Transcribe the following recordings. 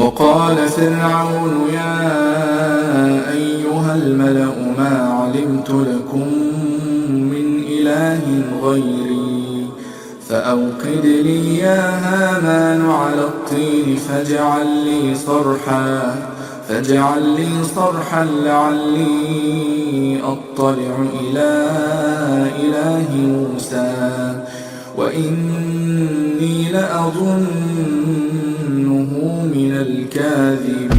وقال فرعون يا أيها الملأ ما علمت لكم من إله غيري فأوقد لي يا هامان على الطين فاجعل لي صرحا لعلي أطلع إلى إله موسى وإني لأظنه من الكاذبين.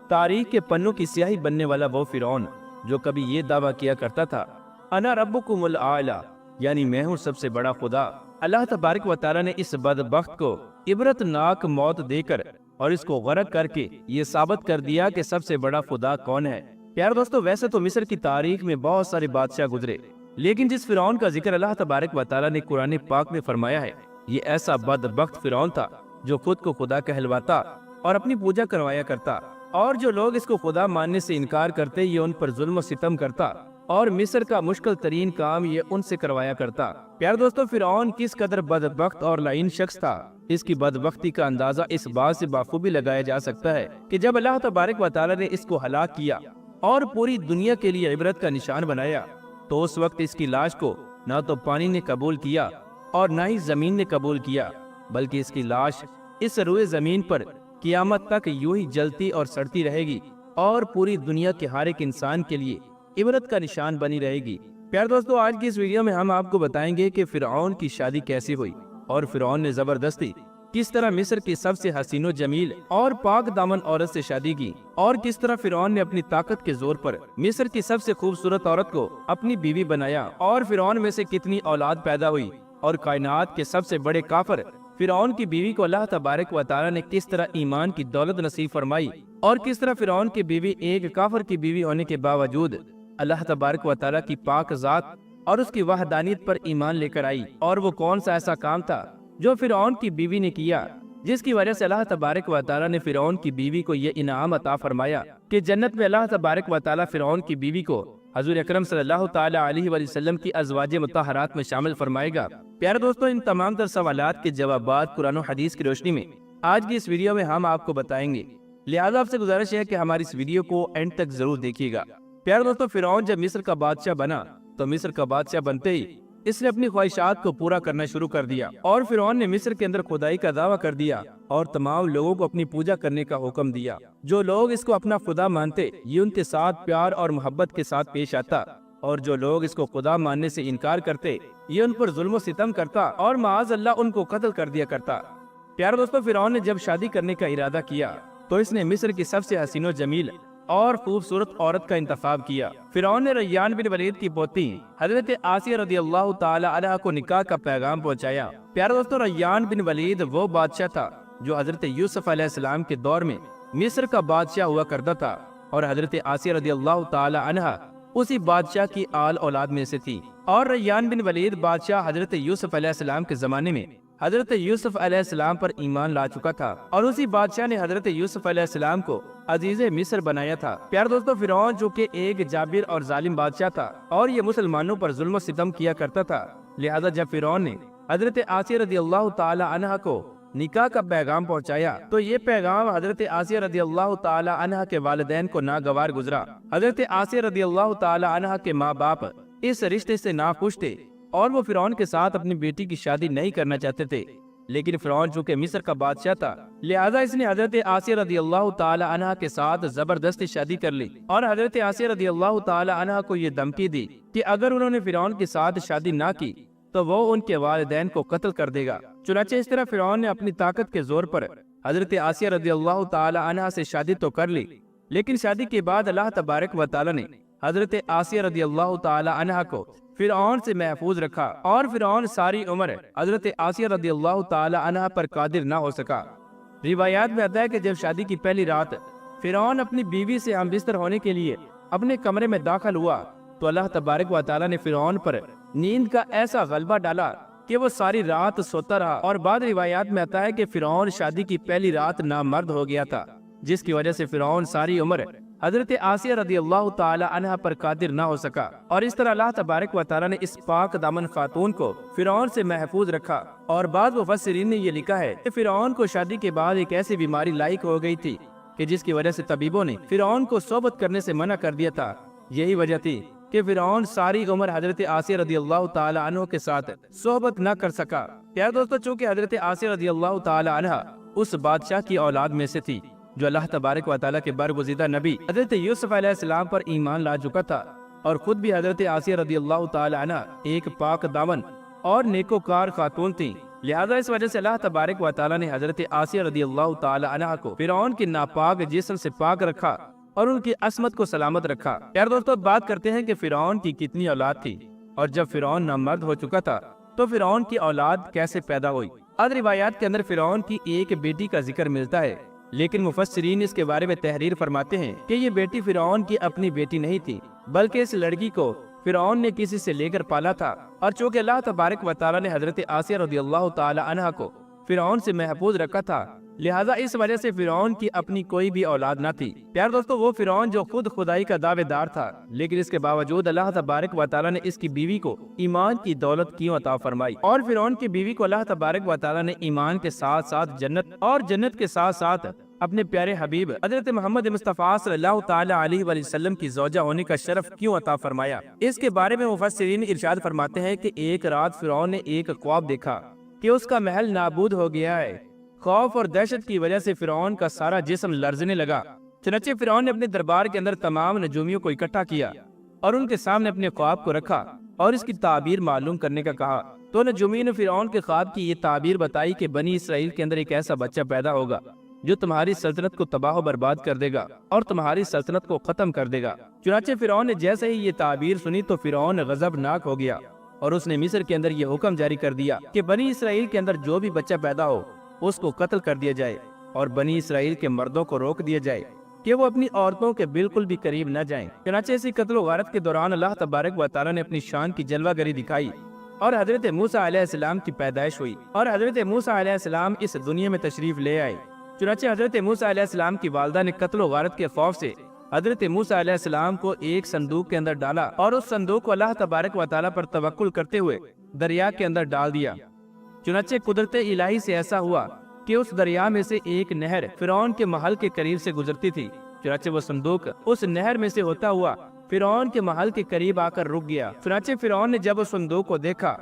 تاریخ کے پنوں کی سیاہی بننے والا وہ فرعون جو کبھی یہ دعویٰ کیا کرتا تھا انا ربکم الاعلی، یعنی میں ہوں سب سے بڑا خدا. اللہ تبارک و تعالیٰ نے اس بدبخت کو عبرتناک موت دے کر اور اس کو غرق کر کے یہ ثابت کر دیا کہ سب سے بڑا خدا کون ہے. پیارے دوستو، ویسے تو مصر کی تاریخ میں بہت سارے بادشاہ گزرے، لیکن جس فرعون کا ذکر اللہ تبارک و تعالیٰ نے قرآن پاک میں فرمایا ہے، یہ ایسا بدبخت فرعون تھا جو خود کو خدا کہلواتا اور اپنی پوجا کروایا کرتا، اور جو لوگ اس کو خدا ماننے سے انکار کرتے یہ ان پر ظلم و ستم کرتا، اور مصر کا مشکل ترین کام یہ ان سے کروایا کرتا. پیارے دوستو، فرعون کس قدر بدبخت اور لعین شخص تھا، اس کی بدبختی کا اندازہ اس بات سے بخوبی لگایا جا سکتا ہے کہ جب اللہ تبارک و تعالیٰ نے اس کو ہلاک کیا اور پوری دنیا کے لیے عبرت کا نشان بنایا، تو اس وقت اس کی لاش کو نہ تو پانی نے قبول کیا اور نہ ہی زمین نے قبول کیا، بلکہ اس کی لاش اس روئے زمین پر قیامت تک یوں ہی جلتی اور سڑتی رہے گی اور پوری دنیا کے ہر ایک انسان کے لیے عبرت کا نشان بنی رہے گی. پیارے دوستو، آج کی اس ویڈیو میں ہم آپ کو بتائیں گے کہ فرعون کی شادی کیسے ہوئی اور فرعون نے زبردستی کس طرح مصر کی سب سے حسین و جمیل اور پاک دامن عورت سے شادی کی، اور کس طرح فرعون نے اپنی طاقت کے زور پر مصر کی سب سے خوبصورت عورت کو اپنی بیوی بنایا، اور فرعون میں سے کتنی اولاد پیدا ہوئی، اور کائنات کے سب سے بڑے کافر فرعون کی بیوی کو اللہ تبارک و تعالیٰ نے کس طرح ایمان کی دولت نصیب فرمائی، اور کس طرح فرعون کی بیوی ایک کافر کی بیوی ہونے کے باوجود اللہ تبارک و تعالیٰ کی پاک ذات اور اس کی وحدانیت پر ایمان لے کر آئی، اور وہ کون سا ایسا کام تھا جو فرعون کی بیوی نے کیا جس کی وجہ سے اللہ تبارک و تعالیٰ نے فرعون کی بیوی کو یہ انعام عطا فرمایا کہ جنت میں اللہ تبارک و تعالیٰ فرعون کی بیوی کو حضور اکرم صلی اللہ تعالیٰ علیہ وآلہ وسلم کی ازواج مطہرات میں شامل فرمائے گا. پیارے دوستو، ان تمام تر سوالات کے جوابات قرآن و حدیث کی روشنی میں آج کی اس ویڈیو میں ہم آپ کو بتائیں گے، لہٰذا آپ سے گزارش ہے کہ ہماری اس ویڈیو کو اینڈ تک ضرور دیکھیے گا. پیارے دوستو، فرعون جب مصر کا بادشاہ بنا تو مصر کا بادشاہ بنتے ہی اس نے اپنی خواہشات کو پورا کرنا شروع کر دیا، اور فرعون نے مصر کے اندر خدائی کا دعویٰ کر دیا اور تمام لوگوں کو اپنی پوجا کرنے کا حکم دیا. جو لوگ اس کو اپنا خدا مانتے یہ ان کے ساتھ پیار اور محبت کے ساتھ پیش آتا، اور جو لوگ اس کو خدا ماننے سے انکار کرتے یہ ان پر ظلم و ستم کرتا اور معاذ اللہ ان کو قتل کر دیا کرتا. پیارے دوستو، فرعون نے جب شادی کرنے کا ارادہ کیا تو اس نے مصر کی سب سے حسین و جمیل اور خوبصورت عورت کا انتخاب کیا. فرعون نے ریان بن ولید کی پوتی حضرت آسیہ رضی اللہ تعالی عنہا کو نکاح کا پیغام پہنچایا. پیارے دوستو، ریان بن ولید وہ بادشاہ تھا جو حضرت یوسف علیہ السلام کے دور میں مصر کا بادشاہ ہوا کرتا تھا، اور حضرت آسیہ رضی اللہ تعالی عنہا اسی بادشاہ کی آل اولاد میں سے تھی. اور ریان بن ولید بادشاہ حضرت یوسف علیہ السلام کے زمانے میں حضرت یوسف علیہ السلام پر ایمان لا چکا تھا، اور اسی بادشاہ نے حضرت یوسف علیہ السلام کو عزیز مصر بنایا تھا. پیارے دوستو، فرعون جو کہ ایک جابر اور ظالم بادشاہ تھا اور یہ مسلمانوں پر ظلم و ستم کیا کرتا تھا، لہذا جب فرعون نے حضرت آسیہ رضی اللہ تعالی عنہا کو نکاح کا پیغام پہنچایا تو یہ پیغام حضرت آسیہ رضی اللہ تعالی عنہا کے والدین کو ناگوار گزرا. حضرت آسیہ رضی اللہ تعالی عنہا کے ماں باپ اس رشتے سے ناخوش تھے اور وہ فرعون کے ساتھ اپنی بیٹی کی شادی نہیں کرنا چاہتے تھے، لیکن فرعون چونکہ مصر کا بادشاہ تھا لہذا اس نے حضرت آسیہ رضی اللہ تعالی عنہا کے ساتھ زبردستی شادی کر لی، اور حضرت آسیہ رضی اللہ تعالی عنہا کو یہ دھمکی دی کہ اگر انہوں نے فرعون کے ساتھ شادی نہ کی تو وہ ان کے والدین کو قتل کر دے گا. چنانچہ اس طرح فرعون نے اپنی طاقت کے زور پر حضرت آسیہ رضی اللہ تعالی عنہا سے شادی تو کر لی، لیکن شادی کے بعد اللہ تبارک و تعالی نے حضرت آسیہ رضی اللہ تعالی عنہا کو فرعون سے محفوظ رکھا، اور فرعون ساری عمر حضرت آسیہ رضی اللہ تعالی عنہا پر قادر نہ ہو سکا. روایات میں آتا ہے کہ جب شادی کی پہلی رات فرعون اپنی بیوی سے ہم بستر ہونے کے لیے اپنے کمرے میں داخل ہوا تو اللہ تبارک و تعالی نے فرعون پر نیند کا ایسا غلبہ ڈالا کہ وہ ساری رات سوتا رہا، اور بعد روایات میں آتا ہے کہ فرعون شادی کی پہلی رات نامرد ہو گیا تھا، جس کی وجہ سے فرعون ساری عمر حضرت آسیہ رضی اللہ تعالی عنہ پر قادر نہ ہو سکا، اور اس طرح اللہ تبارک و تعالی نے اس پاک دامن خاتون کو فرعون سے محفوظ رکھا۔ اور بعض مفسرین نے یہ لکھا ہے کہ فرعون کو شادی کے بعد ایک ایسی بیماری لاحق ہو گئی تھی کہ جس کی وجہ سے طبیبوں نے فرعون کو صحبت کرنے سے منع کر دیا تھا۔ یہی وجہ تھی کہ فرعون ساری عمر حضرت آسیہ رضی اللہ تعالی عنہ کے ساتھ صحبت نہ کر سکا۔ پیارے دوستو، چونکہ حضرت آسیہ رضی اللہ تعالی عنہ اس بادشاہ کی اولاد میں سے تھی جو اللہ تبارک و تعالیٰ کے برگزیدہ نبی حضرت یوسف علیہ السلام پر ایمان لا چکا تھا، اور خود بھی حضرت آسیہ رضی اللہ تعالی عنہ ایک پاک دامن اور نیکوکار خاتون تھی، لہذا اس وجہ سے اللہ تبارک و تعالیٰ نے حضرت آسیہ رضی اللہ تعالی عنہ کو فرعون کے ناپاک جسم سے پاک رکھا اور ان کی عصمت کو سلامت رکھا۔ پیارے دوستو، بات کرتے ہیں کہ فرعون کی کتنی اولاد تھی، اور جب فرعون نامرد ہو چکا تھا تو فرعون کی اولاد کیسے پیدا ہوئی؟ بعض روایات کے اندر فرعون کی ایک بیٹی کا ذکر ملتا ہے، لیکن مفسرین اس کے بارے میں تحریر فرماتے ہیں کہ یہ بیٹی فرعون کی اپنی بیٹی نہیں تھی، بلکہ اس لڑکی کو فرعون نے کسی سے لے کر پالا تھا، اور چونکہ اللہ تبارک و تعالیٰ نے حضرت آسیہ رضی اللہ تعالی عنہ کو فرعون سے محفوظ رکھا تھا، لہذا اس وجہ سے فرعون کی اپنی کوئی بھی اولاد نہ تھی۔ پیار دوستو، وہ فرعون جو خود خدائی کا دعوے دار تھا، لیکن اس کے باوجود اللہ تبارک و تعالیٰ نے اس کی بیوی کو ایمان کی دولت کیوں عطا فرمائی؟ اور فرعون کی بیوی کو اللہ تبارک و تعالیٰ نے ایمان کے ساتھ ساتھ جنت، اور جنت کے ساتھ ساتھ اپنے پیارے حبیب حضرت محمد مصطفیٰ صلی اللہ تعالی علیہ وآلہ وسلم کی زوجہ ہونے کا شرف کیوں عطا فرمایا؟ اس کے بارے میں مفسرین ارشاد فرماتے ہیں کہ ایک رات فرعون نے ایک خواب دیکھا کہ اس کا محل نابود ہو گیا ہے۔ خوف اور دہشت کی وجہ سے فرعون کا سارا جسم لرزنے لگا۔ چنانچہ فرعون نے اپنے دربار کے اندر تمام نجومیوں کو اکٹھا کیا اور ان کے سامنے اپنے خواب کو رکھا اور اس کی تعبیر معلوم کرنے کا کہا۔ تو نجومیوں نے فرعون کے خواب کی یہ تعبیر بتائی کہ بنی اسرائیل کے اندر ایک ایسا بچہ پیدا ہوگا جو تمہاری سلطنت کو تباہ و برباد کر دے گا اور تمہاری سلطنت کو ختم کر دے گا۔ چنانچہ فرعون نے جیسے ہی یہ تعبیر سنی تو فرعون غضبناک ہو گیا اور اس نے مصر کے اندر یہ حکم جاری کر دیا کہ بنی اسرائیل کے اندر جو بھی بچہ پیدا ہو اس کو قتل کر دیا جائے، اور بنی اسرائیل کے مردوں کو روک دیا جائے کہ وہ اپنی عورتوں کے بالکل بھی قریب نہ جائیں۔ چنانچہ اسی قتل و غارت کے دوران اللہ تبارک و تعالیٰ نے اپنی شان کی جلوہ گری دکھائی اور حضرت موسیٰ علیہ السلام کی پیدائش ہوئی، اور حضرت موسیٰ علیہ السلام اس دنیا میں تشریف لے آئے۔ چنانچہ حضرت موسیٰ علیہ السلام کی والدہ نے قتل و غارت کے خوف سے حضرت موسیٰ علیہ السلام کو ایک صندوق کے اندر ڈالا اور اس صندوق کو اللہ تبارک و تعالیٰ پر توکل کرتے ہوئے دریا کے اندر ڈال دیا۔ چنانچہ قدرت الہی سے ایسا ہوا کہ اس دریا میں سے ایک نہر فرعون کے محل کے قریب سے گزرتی تھی۔ چنانچہ وہ صندوق اس نہر میں سے ہوتا ہوا فرعون کے محل کے قریب آ کر رک گیا۔ چنانچہ فرعون نے جب اس صندوق کو دیکھا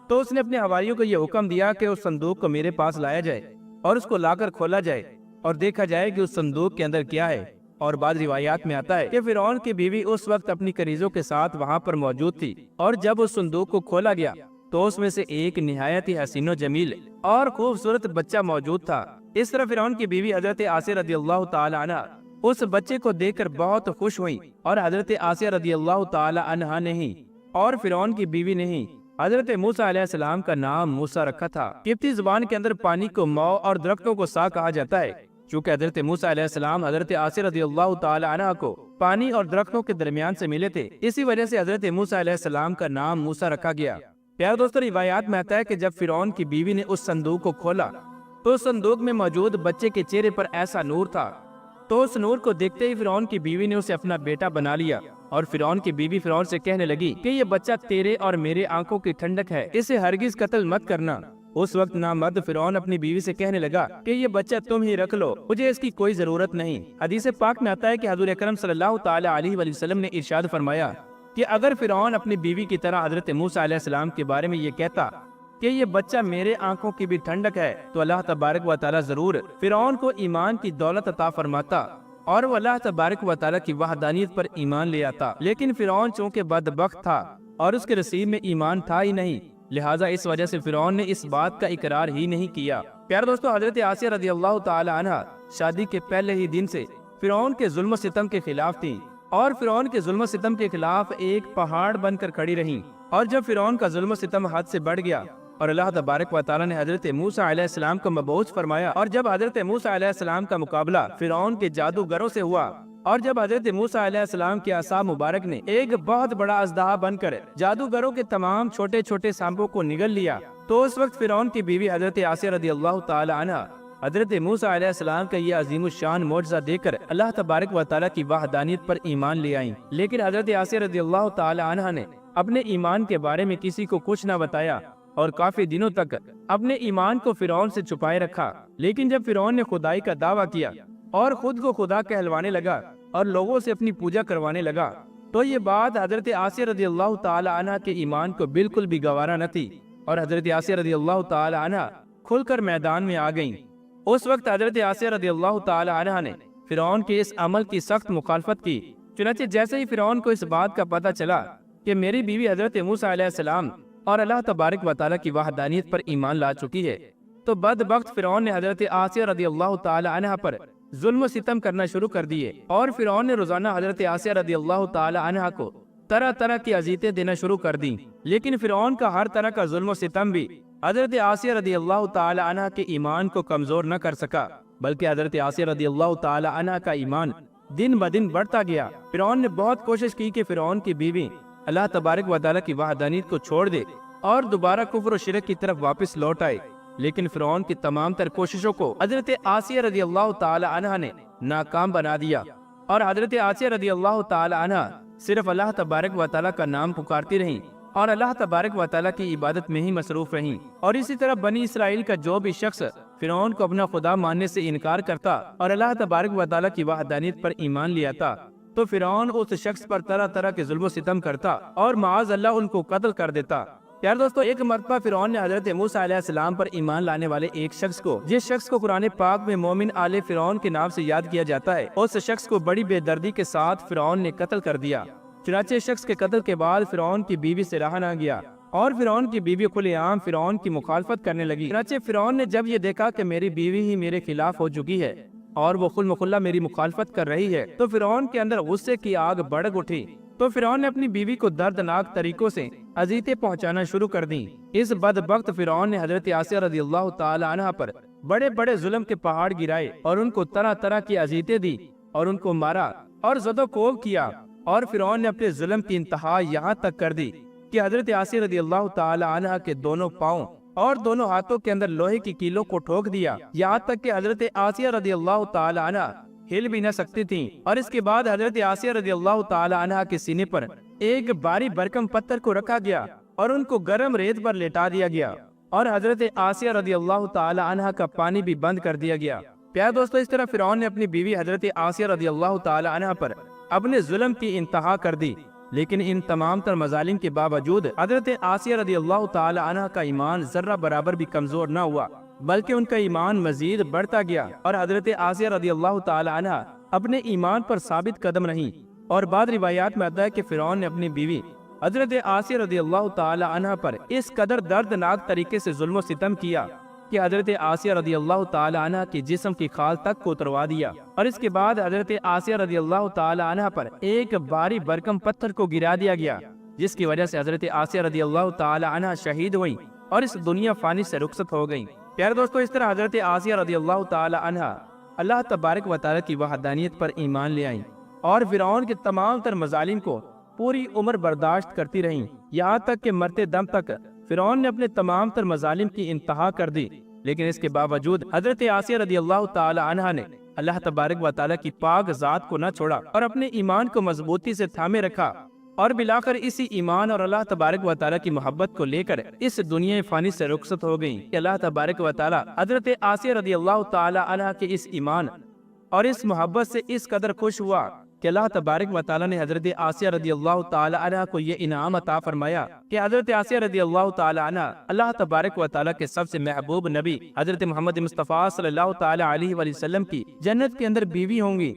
تو اس نے اپنے حواریوں کو یہ حکم دیا کہ اس صندوق کو میرے پاس لایا جائے اور اس کو لا کر کھولا جائے اور دیکھا جائے کہ اس صندوق کے اندر کیا ہے۔ اور بعض روایات میں آتا ہے کہ فرعون کی بیوی اس وقت اپنی کنیزوں کے ساتھ وہاں پر موجود تھی، اور جب اس صندوق کو کھولا گیا تو اس میں سے ایک نہایت ہی حسین و جمیل اور خوبصورت بچہ موجود تھا۔ اس طرح فرعون کی بیوی حضرت آسیہ رضی اللہ تعالی عنہ اس بچے کو دیکھ کر بہت خوش ہوئی، اور حضرت آسیہ رضی اللہ تعالی عنہ نہیں اور فرعون کی بیوی نہیں حضرت موسیٰ علیہ السلام کا نام موسیٰ رکھا تھا۔ قبطی زبان کے اندر پانی کو مو اور درختوں کو سا کہا جاتا ہے۔ چونکہ حضرت موسیٰ علیہ السلام حضرت آسیہ رضی اللہ تعالی عنہ کو پانی اور درختوں کے درمیان سے ملے تھے، اسی وجہ سے حضرت موسیٰ علیہ السلام کا نام موسیٰ رکھا گیا۔ پیارے دوستو، روایات میں آتا ہے کہ جب فرعون کی بیوی نے اس صندوق کو کھولا تو اس صندوق میں موجود بچے کے چہرے پر ایسا نور تھا، تو اس نور کو دیکھتے ہی فرعون کی بیوی نے اسے اپنا بیٹا بنا لیا، اور فرعون کی بیوی فرعون سے کہنے لگی کہ یہ بچہ تیرے اور میرے آنکھوں کی ٹھنڈک ہے، اسے ہرگز قتل مت کرنا۔ اس وقت نامرد فرعون اپنی بیوی سے کہنے لگا کہ یہ بچہ تم ہی رکھ لو، مجھے اس کی کوئی ضرورت نہیں۔ حدیث پاک میں آتا ہے کہ حضور اکرم صلی اللہ تعالی علیہ وآلہ وسلم نے ارشاد فرمایا کہ اگر فرعون اپنی بیوی کی طرح حضرت موسیٰ علیہ السلام کے بارے میں یہ کہتا کہ یہ بچہ میرے آنکھوں کی بھی ٹھنڈک ہے، تو اللہ تبارک و تعالیٰ ضرور فرعون کو ایمان کی دولت عطا فرماتا اور وہ اللہ تبارک و تعالیٰ کی وحدانیت پر ایمان لے آتا۔ لیکن فرعون چونکہ بدبخت تھا اور اس کے نصیب میں ایمان تھا ہی نہیں، لہٰذا اس وجہ سے فرعون نے اس بات کا اقرار ہی نہیں کیا۔ پیارے دوستو، حضرت آسیہ رضی اللہ تعالی عنہ شادی کے پہلے ہی دن سے فرعون کے ظلم و ستم کے خلاف تھیں، اور فرعون کے ظلم و ستم کے خلاف ایک پہاڑ بن کر کھڑی رہیں۔ اور جب فرعون کا ظلم و ستم حد سے بڑھ گیا اور اللہ تبارک و تعالیٰ نے حضرت موسیٰ علیہ السلام کو مبعوث فرمایا، اور جب حضرت موسیٰ علیہ السلام کا مقابلہ فرعون کے جادوگروں سے ہوا، اور جب حضرت موسیٰ علیہ السلام کے عصا مبارک نے ایک بہت بڑا اژدہا بن کر جادوگروں کے تمام چھوٹے چھوٹے سانپوں کو نگل لیا، تو اس وقت فرعون کی بیوی حضرت آسیہ رضی اللہ تعالی عنہ حضرت موسیٰ علیہ السلام کا یہ عظیم الشان معجزہ دیکھ کر اللہ تبارک و تعالیٰ کی وحدانیت پر ایمان لے آئیں، لیکن حضرت آسیہ رضی اللہ تعالی عنہ نے اپنے ایمان کے بارے میں کسی کو کچھ نہ بتایا اور کافی دنوں تک اپنے ایمان کو فرعون سے چھپائے رکھا۔ لیکن جب فرعون نے خدائی کا دعویٰ کیا اور خود کو خدا کہلوانے لگا اور لوگوں سے اپنی پوجا کروانے لگا تو یہ بات حضرت آسیہ رضی اللہ تعالی عنہ کے ایمان کو بالکل بھی گوارا نہ تھی، اور حضرت آسیہ رضی اللہ تعالی عنہ کھل کر میدان میں آ گئیں۔ اس وقت حضرت آسیہ رضی اللہ تعالی عنہ نے فرعون کے اس عمل کی سخت مخالفت کی۔ چنانچہ جیسے ہی فرعون کو اس بات کا پتہ چلا کہ میری بیوی حضرت موسیٰ علیہ السلام اور اللہ تبارک و تعالیٰ کی وحدانیت پر ایمان لا چکی ہے، تو بدبخت فرعون نے حضرت آسیہ رضی اللہ تعالی عنہ پر ظلم و ستم کرنا شروع کر دیے، اور فرعون نے روزانہ حضرت آسیہ رضی اللہ تعالی عنہ کو طرح طرح کی اذیتیں دینا شروع کر دیں۔ لیکن فرعون کا ہر طرح کا ظلم و ستم بھی حضرت آسیہ رضی اللہ تعالی عنہ کے ایمان کو کمزور نہ کر سکا، بلکہ حضرت آسیہ رضی اللہ تعالی عنہ کا ایمان دن بدن بڑھتا گیا۔ فرعون نے بہت کوشش کی کہ فرعون کی بیوی اللہ تبارک و تعالیٰ کی وحدانیت کو چھوڑ دے اور دوبارہ کفر و شرک کی طرف واپس لوٹ آئے، لیکن فرعون کی تمام تر کوششوں کو حضرت آسیہ رضی اللہ تعالی عنہ نے ناکام بنا دیا، اور حضرت آسیہ رضی اللہ تعالی عنہ صرف اللہ تبارک و تعالیٰ کا نام پکارتی رہیں اور اللہ تبارک و تعالیٰ کی عبادت میں ہی مصروف رہیں۔ اور اسی طرح بنی اسرائیل کا جو بھی شخص فرعون کو اپنا خدا ماننے سے انکار کرتا اور اللہ تبارک و تعالیٰ کی وحدانیت پر ایمان لے آتا تو فرعون اس شخص پر طرح طرح کے ظلم و ستم کرتا اور معاذ اللہ ان کو قتل کر دیتا۔ یار دوستو، ایک مرتبہ فرعون نے حضرت موسیٰ علیہ السلام پر ایمان لانے والے ایک شخص کو، جس شخص کو قرآن پاک میں مومن آل فرعون کے نام سے یاد کیا جاتا ہے، اس شخص کو بڑی بے دردی کے ساتھ فرعون نے قتل کر دیا۔ چنانچہ شخص کے قتل کے بعد فرعون کی بیوی سے رہا نہ گیا اور فرعون کی بیوی کھلے عام فرعون کی مخالفت کرنے لگی۔ چنانچہ فرعون نے جب یہ دیکھا کہ میری بیوی ہی میرے خلاف ہو چکی ہے اور وہ خل مخلہ میری مخالفت کر رہی ہے، تو فرعون کے اندر غصے کی آگ بھڑک اٹھی۔ تو فرعون نے اپنی بیوی کو دردناک طریقوں سے اذیتیں پہنچانا شروع کر دیں۔ اس بدبخت فرعون نے حضرت آسیہ رضی اللہ تعالی عنہ پر بڑے بڑے ظلم کے پہاڑ گرائے اور ان کو طرح طرح کی اذیتیں دی اور ان کو مارا اور زد و کوب کیا، اور فرعون نے اپنے ظلم کی انتہا یہاں تک کر دی کہ حضرت آسیہ رضی اللہ تعالی عنہ کے دونوں پاؤں اور دونوں ہاتھوں کے اندر لوہے کی کیلوں کو ٹھوک دیا، یہاں تک کہ حضرت آسیہ رضی اللہ تعالی عنہ ہل بھی نہ سکتی تھیں۔ اور اس کے بعد حضرت آسیہ رضی اللہ تعالی عنہ کے سینے پر ایک بھاری بھرکم پتھر کو رکھا گیا اور ان کو گرم ریت پر لٹا دیا گیا، اور حضرت آسیہ رضی اللہ تعالی عنہ کا پانی بھی بند کر دیا گیا۔ پیارے دوستو، اس طرح فرعون نے اپنی بیوی حضرت آسیہ رضی اللہ تعالی عنہ پر اپنے ظلم کی انتہا کر دی، لیکن ان تمام تر مظالم کے باوجود حضرت آسیہ رضی اللہ تعالی عنہ کا ایمان ذرہ برابر بھی کمزور نہ ہوا، بلکہ ان کا ایمان مزید بڑھتا گیا، اور حضرت آسیہ رضی اللہ تعالی عنہ اپنے ایمان پر ثابت قدم رہیں۔ اور بعض روایات میں آتا ہے کہ فرعون نے اپنی بیوی حضرت آسیہ رضی اللہ تعالی عنہ پر اس قدر دردناک طریقے سے ظلم و ستم کیا کہ حضرت آسیہ رضی اللہ تعالی عنہ کی جسم کی کھال تک کو اتروا دیا، اور اس کے بعد حضرت آسیہ رضی اللہ تعالی عنہ پر ایک بھاری بھرکم پتھر کو گرا دیا گیا، جس کی وجہ سے حضرت آسیہ رضی اللہ تعالی عنہ شہید ہوئیں اور اس دنیا فانی سے رخصت ہو گئیں۔ پیارے دوستو، اس طرح حضرت آسیہ رضی اللہ تعالی عنہ اللہ تبارک و تعالی کی وحدانیت پر ایمان لے آئیں اور فرعون کے تمام تر مظالم کو پوری عمر برداشت کرتی رہیں، یہاں تک کہ مرتے دم تک فرعون نے اپنے تمام تر مظالم کی انتہا کر دی۔ لیکن اس کے باوجود حضرت آسیہ رضی اللہ تعالی عنہ نے اللہ تبارک و تعالی کی پاک ذات کو نہ چھوڑا اور اپنے ایمان کو مضبوطی سے تھامے رکھا، اور بلاخر اسی ایمان اور اللہ تبارک و تعالی کی محبت کو لے کر اس دنیا فانی سے رخصت ہو گئیں کہ اللہ تبارک و تعالی حضرت آسیہ رضی اللہ تعالی عنہ کے اس ایمان اور اس محبت سے اس قدر خوش ہوا کہ اللہ تبارک و تعالی نے حضرت آسیہ رضی اللہ تعالی عنہ کو یہ انعام عطا فرمایا کہ حضرت آسیہ رضی اللہ تعالی عنہ اللہ تبارک و تعالی کے سب سے محبوب نبی حضرت محمد مصطفیٰ صلی اللہ تعالی علیہ وآلہ وسلم کی جنت کے اندر بیوی ہوں گی،